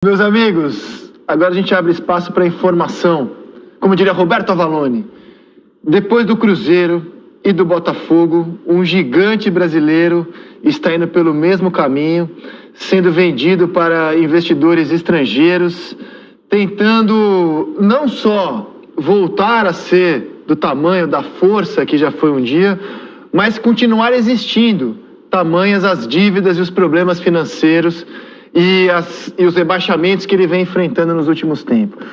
Meus amigos, agora a gente abre espaço para informação. Como diria Roberto Avalone, depois do Cruzeiro e do Botafogo, um gigante brasileiro está indo pelo mesmo caminho, sendo vendido para investidores estrangeiros, tentando não só voltar a ser do tamanho da força que já foi um dia, mas continuar existindo, tamanhas as dívidas e os problemas financeiros e os rebaixamentos que ele vem enfrentando nos últimos tempos.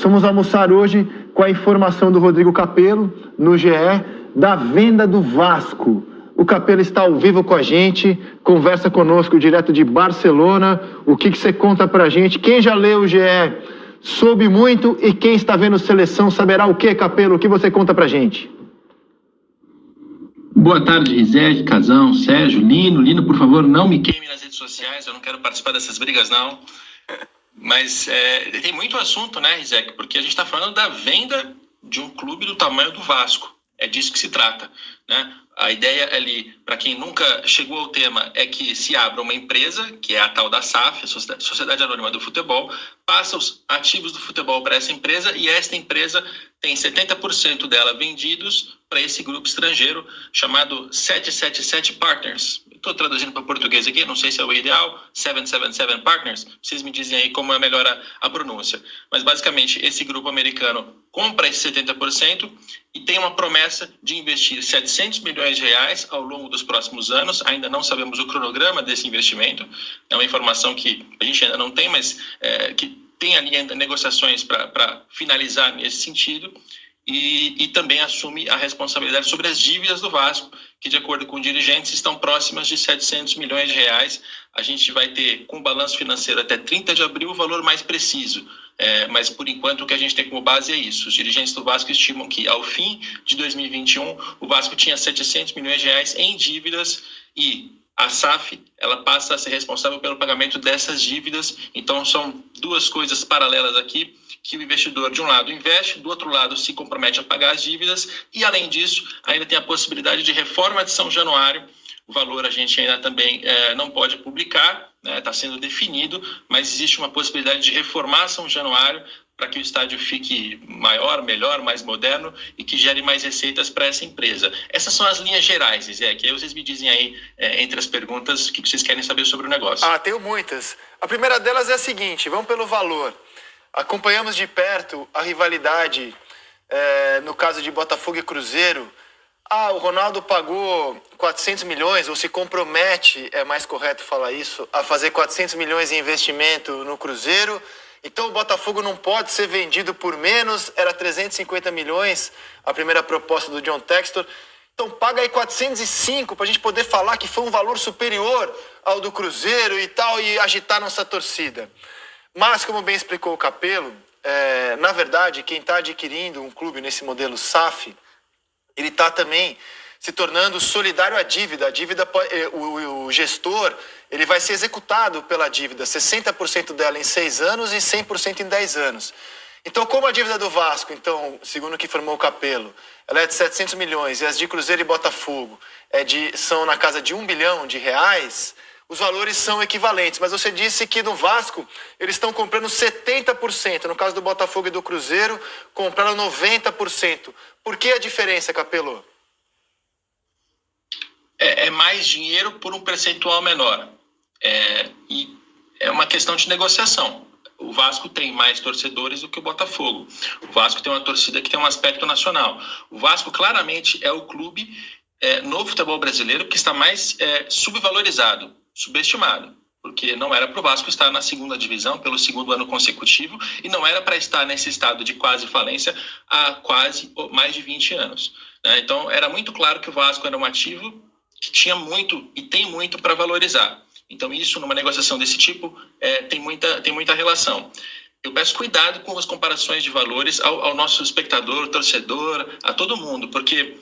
Vamos almoçar hoje com a informação do Rodrigo Capello, no GE, da venda do Vasco. O Capello está ao vivo com a gente, conversa conosco direto de Barcelona. O que você conta pra gente? Quem já leu o GE soube muito, e quem está vendo Seleção saberá o que, Capello? O que você conta pra gente? Boa tarde, Rizek, Casão, Sérgio, Lino. Lino, por favor, não me queime nas redes sociais, eu não quero participar dessas brigas, não. Mas tem muito assunto, né, Rizek? Porque a gente está falando da venda de um clube do tamanho do Vasco. É disso que se trata, né? A ideia ali, para quem nunca chegou ao tema, é que se abra uma empresa, que é a tal da SAF, a Sociedade Anônima do Futebol, passa os ativos do futebol para essa empresa, e esta empresa tem 70% dela vendidos para esse grupo estrangeiro chamado 777 Partners. Estou traduzindo para português aqui, não sei se é o ideal, 777 Partners, vocês me dizem aí como é melhor a pronúncia. Mas basicamente esse grupo americano compra esse 70% e tem uma promessa de investir 700 milhões de reais ao longo dos próximos anos. Ainda não sabemos o cronograma desse investimento, é uma informação que a gente ainda não tem, mas que tem ali ainda negociações para finalizar nesse sentido. E também assume a responsabilidade sobre as dívidas do Vasco, que, de acordo com dirigentes, estão próximas de 700 milhões de reais. A gente vai ter, com o balanço financeiro até 30 de abril, o valor mais preciso. Mas, por enquanto, o que a gente tem como base é isso. Os dirigentes do Vasco estimam que, ao fim de 2021, o Vasco tinha 700 milhões de reais em dívidas, e a SAF ela passa a ser responsável pelo pagamento dessas dívidas. Então, são duas coisas paralelas aqui, que o investidor, de um lado, investe, do outro lado, se compromete a pagar as dívidas, e, além disso, ainda tem a possibilidade de reforma de São Januário. O valor a gente ainda também não pode publicar, está sendo definido, mas existe uma possibilidade de reformar São Januário para que o estádio fique maior, melhor, mais moderno e que gere mais receitas para essa empresa. Essas são as linhas gerais, Zé, que aí vocês me dizem aí, entre as perguntas, o que vocês querem saber sobre o negócio. Tenho muitas. A primeira delas é a seguinte, vamos pelo valor. Acompanhamos de perto a rivalidade, no caso de Botafogo e Cruzeiro. O Ronaldo pagou 400 milhões, ou se compromete, é mais correto falar isso, a fazer 400 milhões em investimento no Cruzeiro. Então o Botafogo não pode ser vendido por menos, era 350 milhões a primeira proposta do John Textor. Então paga aí 405 para a gente poder falar que foi um valor superior ao do Cruzeiro e tal, e agitar nossa torcida. Mas, como bem explicou o Capello, na verdade, quem está adquirindo um clube nesse modelo SAF, ele está também se tornando solidário à dívida. A dívida, o gestor, ele vai ser executado pela dívida, 60% dela em 6 anos e 100% em 10 anos. Então, como a dívida do Vasco, então, segundo o que informou o Capello, ela é de 700 milhões, e as de Cruzeiro e Botafogo são na casa de 1 bilhão de reais, os valores são equivalentes. Mas você disse que no Vasco eles estão comprando 70%. No caso do Botafogo e do Cruzeiro, compraram 90%. Por que a diferença, Capello? É mais dinheiro por um percentual menor. E é uma questão de negociação. O Vasco tem mais torcedores do que o Botafogo. O Vasco tem uma torcida que tem um aspecto nacional. O Vasco claramente é o clube no futebol brasileiro que está mais subvalorizado, subestimado, porque não era para o Vasco estar na segunda divisão pelo segundo ano consecutivo, e não era para estar nesse estado de quase falência há quase mais de 20 anos. Então, era muito claro que o Vasco era um ativo que tinha muito e tem muito para valorizar. Então, isso, numa negociação desse tipo, tem muita relação. Eu peço cuidado com as comparações de valores ao nosso espectador, torcedor, a todo mundo, porque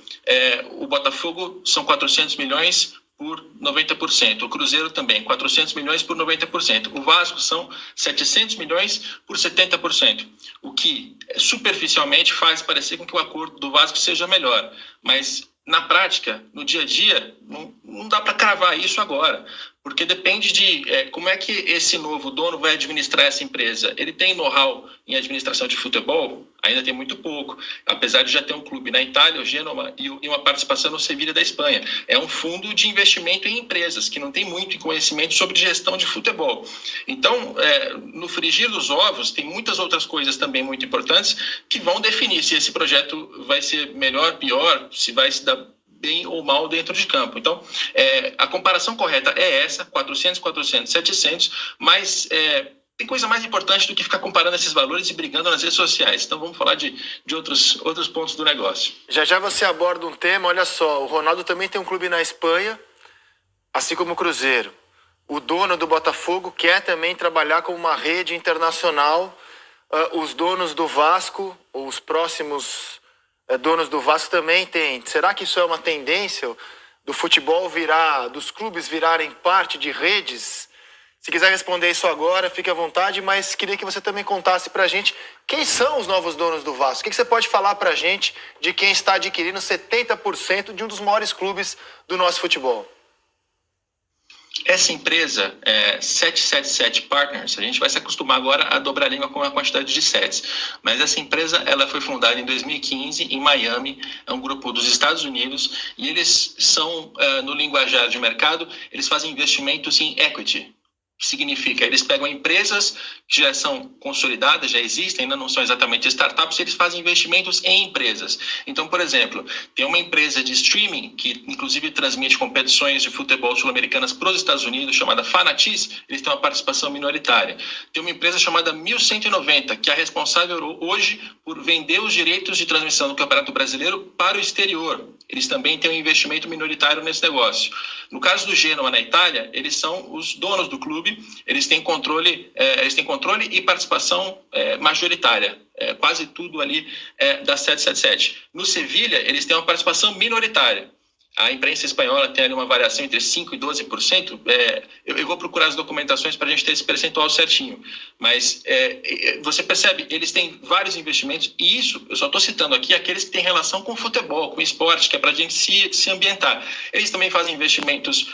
o Botafogo são 400 milhões por 90%, o Cruzeiro também, 400 milhões por 90%, o Vasco são 700 milhões por 70%, o que superficialmente faz parecer com que o acordo do Vasco seja melhor, mas na prática, no dia a dia, não dá para cravar isso agora. porque depende de como é que esse novo dono vai administrar essa empresa. Ele tem know-how em administração de futebol? Ainda tem muito pouco, apesar de já ter um clube na Itália, o Genoa, e uma participação no Sevilha da Espanha. É um fundo de investimento em empresas, que não tem muito conhecimento sobre gestão de futebol. Então, no frigir dos ovos, tem muitas outras coisas também muito importantes que vão definir se esse projeto vai ser melhor, pior, se vai se dar bem ou mal dentro de campo. Então, a comparação correta é essa, 400, 400, 700, mas tem coisa mais importante do que ficar comparando esses valores e brigando nas redes sociais. Então, vamos falar de outros pontos do negócio. Já você aborda um tema, olha só, o Ronaldo também tem um clube na Espanha, assim como o Cruzeiro. O dono do Botafogo quer também trabalhar com uma rede internacional. Os donos do Vasco, os próximos donos do Vasco também têm. Será que isso é uma tendência do futebol dos clubes virarem parte de redes? Se quiser responder isso agora, fique à vontade, mas queria que você também contasse pra gente quem são os novos donos do Vasco. O que você pode falar pra gente de quem está adquirindo 70% de um dos maiores clubes do nosso futebol? Essa empresa, 777 Partners, a gente vai se acostumar agora a dobrar a língua com a quantidade de sets. Mas essa empresa ela foi fundada em 2015 em Miami, é um grupo dos Estados Unidos, e eles são, no linguajar de mercado, eles fazem investimentos em equity. Que significa, eles pegam empresas que já são consolidadas, já existem, ainda não são exatamente startups, eles fazem investimentos em empresas. Então, por exemplo, tem uma empresa de streaming que inclusive transmite competições de futebol sul-americanas para os Estados Unidos, chamada Fanatiz, eles têm uma participação minoritária. Tem uma empresa chamada 1190, que é responsável hoje por vender os direitos de transmissão do Campeonato Brasileiro para o exterior. Eles também têm um investimento minoritário nesse negócio. No caso do Genoa, na Itália, eles são os donos do clube, eles têm controle e participação majoritária, quase tudo ali da 777. No Sevilha, eles têm uma participação minoritária. A imprensa espanhola tem ali uma variação entre 5% e 12%. Eu vou procurar as documentações para a gente ter esse percentual certinho. Mas você percebe, eles têm vários investimentos, e isso, eu só estou citando aqui aqueles que têm relação com futebol, com esporte, que é para a gente se ambientar. Eles também fazem investimentos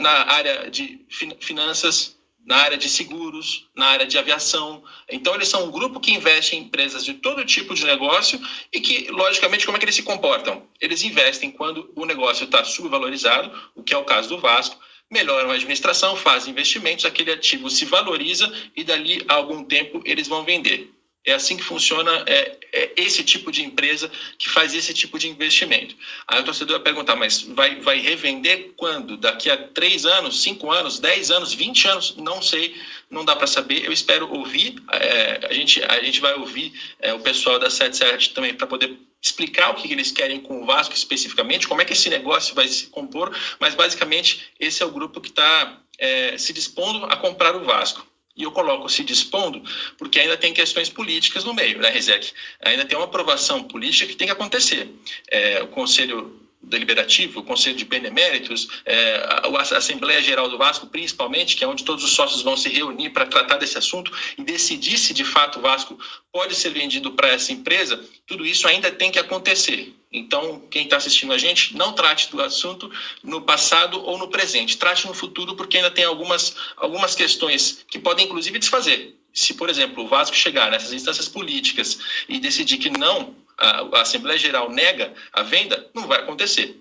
na área de finanças, na área de seguros, na área de aviação. Então, eles são um grupo que investe em empresas de todo tipo de negócio e que, logicamente, como é que eles se comportam? Eles investem quando o negócio está subvalorizado, o que é o caso do Vasco, melhoram a administração, fazem investimentos, aquele ativo se valoriza e, dali a algum tempo, eles vão vender. É assim que funciona esse tipo de empresa que faz esse tipo de investimento. Aí o torcedor vai perguntar, mas vai revender quando? Daqui a 3 anos, 5 anos, 10 anos, 20 anos? Não sei, não dá para saber. Eu espero ouvir, a gente vai ouvir o pessoal da 77 também para poder explicar o que eles querem com o Vasco especificamente, como é que esse negócio vai se compor, mas basicamente esse é o grupo que está se dispondo a comprar o Vasco. E eu coloco se dispondo, porque ainda tem questões políticas no meio, né, Rizek? Ainda tem uma aprovação política que tem que acontecer. O Conselho Deliberativo, o Conselho de Beneméritos, a Assembleia Geral do Vasco, principalmente, que é onde todos os sócios vão se reunir para tratar desse assunto e decidir se, de fato, o Vasco pode ser vendido para essa empresa, tudo isso ainda tem que acontecer. Então, quem está assistindo a gente, não trate do assunto no passado ou no presente. Trate no futuro, porque ainda tem algumas questões que podem, inclusive, desfazer. Se, por exemplo, o Vasco chegar nessas instâncias políticas e decidir que não, a Assembleia Geral nega a venda, não vai acontecer.